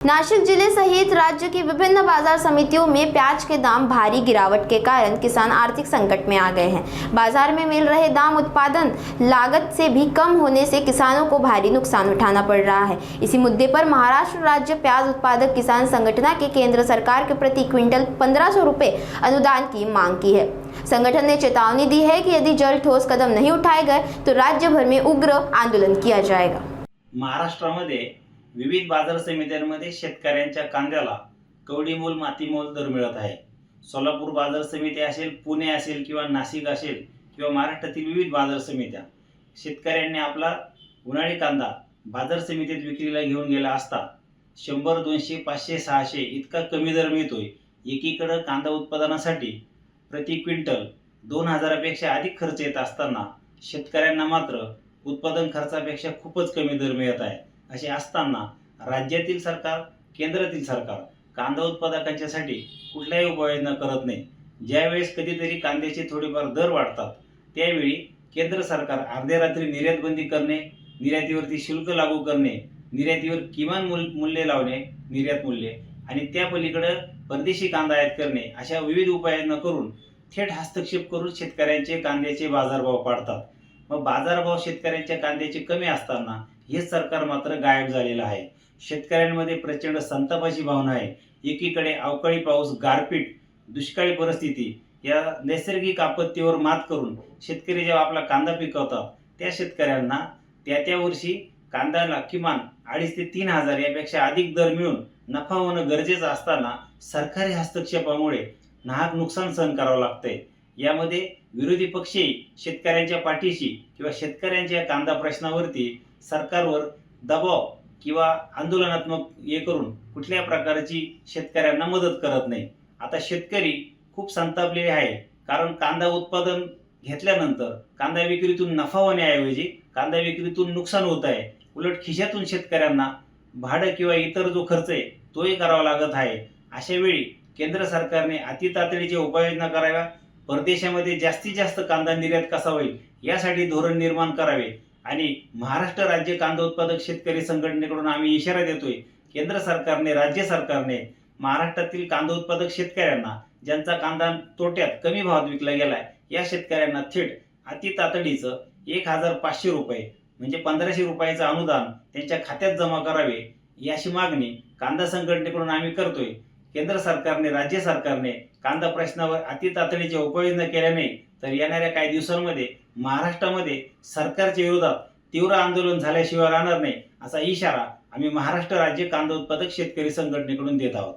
नासिक जिले सहित राज्य की विभिन्न बाजार समितियों में प्याज के दाम भारी गिरावट के कारण किसान आर्थिक संकट में आ गए हैं। बाजार में मिल रहे दाम उत्पादन लागत से भी कम होने से किसानों को भारी नुकसान उठाना पड़ रहा है। इसी मुद्दे पर महाराष्ट्र राज्य प्याज उत्पादक किसान संगठन के केंद्र सरकार के प्रति क्विंटल 1500 रुपये अनुदान की मांग की है। संगठन ने चेतावनी दी है कि यदि जल्द ठोस कदम नहीं उठाए गए तो राज्य भर में उग्र आंदोलन किया जाएगा। महाराष्ट्रामध्ये विविध बाजार समित्यांमध्ये शेतकऱ्यांच्या कांद्याला कवडीमोल मातीमोल दर मिळत आहे। सोलापूर बाजार समिती असेल, पुणे असेल किंवा नाशिक असेल किंवा महाराष्ट्रातील विविध बाजार समित्या, शेतकऱ्यांनी आपला उन्हाळी कांदा बाजार समितीत विक्रीला घेऊन गेला असता 100, 200, 500, 600 इतका कमी दर मिळतोय। एकीकडे कांदा उत्पादनासाठी प्रति क्विंटल 2000 पेक्षा अधिक खर्च येत असताना शेतकऱ्यांना मात्र उत्पादन खर्चापेक्षा खूपच कमी दर मिळत आहे। असे असताना राज्यातील सरकार, केंद्रातील सरकार कांदा उत्पादकांच्यासाठी कुठल्याही उपाययोजना करत नाही। ज्यावेळेस कधीतरी कांद्याचे थोडेफार दर वाढतात त्यावेळी केंद्र सरकार अर्ध्या रात्री निर्यात बंदी करणे, निर्यातीवरती शुल्क लागू करणे, निर्यातीवर किमान मूल्य लावणे, निर्यात मूल्य, आणि त्या पलीकडे परदेशी कांदा आयात करणे, अशा विविध उपाययोजना करून थेट हस्तक्षेप करून शेतकऱ्यांचे कांद्याचे बाजारभाव पाडतात। मग बाजारभाव शेतकऱ्यांच्या कांद्याचे कमी असताना हे सरकार मात्र गायब झालेलं आहे। शेतकऱ्यांमध्ये प्रचंड संतापाची भावना आहे। एकीकडे अवकाळी पाऊस, गारपीट, दुष्काळी परिस्थिती या नैसर्गिक आपत्तीवर मात करून शेतकरी जेव्हा आपला कांदा पिकवतात त्या शेतकऱ्यांना त्या वर्षी कांद्याला किमान 2,500 ते 3,000 यापेक्षा अधिक दर मिळून नफा होणं गरजेचं असताना सरकारी हस्तक्षेपामुळे नाहक नुकसान सहन करावं लागतंय। यामध्ये विरोधी पक्षही शेतकऱ्यांच्या पाठीशी किंवा शेतकऱ्यांच्या कांदा प्रश्नावरती सरकारवर दबाव किंवा आंदोलनात्मक हे करून कुठल्या प्रकारची शेतकऱ्यांना मदत करत नाही। आता शेतकरी खूप संतापलेले आहे, कारण कांदा उत्पादन घेतल्यानंतर कांदा विक्रीतून नफा होण्याऐवजी कांदा विक्रीतून नुकसान होत आहे। उलट खिशातून शेतकऱ्यांना भाडं किंवा इतर जो खर्च आहे तोही करावा लागत आहे। अशा वेळी केंद्र सरकारने अतितातडीच्या उपाययोजना कराव्या, परदेशामध्ये जास्तीत जास्त कांदा निर्यात कसा होईल यासाठी धोरण निर्माण करावे, आणि महाराष्ट्र राज्य कांदा उत्पादक शेतकरी संघटनेकडून आम्ही इशारा देतोय, केंद्र सरकारने, राज्य सरकारने महाराष्ट्रातील कांदा उत्पादक शेतकऱ्यांना ज्यांचा कांदा तोट्यात कमी भावात विकला गेलाय या शेतकऱ्यांना थेट अतितातडीचं 1,500 रुपये म्हणजे 1500 रुपयाचं अनुदान त्यांच्या खात्यात जमा करावे, याची मागणी कांदा संघटनेकडून आम्ही करतोय। केंद्र सरकारने, राज्य सरकारने कांदा प्रश्नावर अतितातडीच्या उपाययोजना केल्या नाही तर येणाऱ्या काही दिवसांमध्ये महाराष्ट्रामध्ये सरकारच्या विरोधात तीव्र आंदोलन झाल्याशिवाय राहणार नाही, असा इशारा आम्ही महाराष्ट्र राज्य कांदा उत्पादक शेतकरी संघटनेकडून देत आहोत।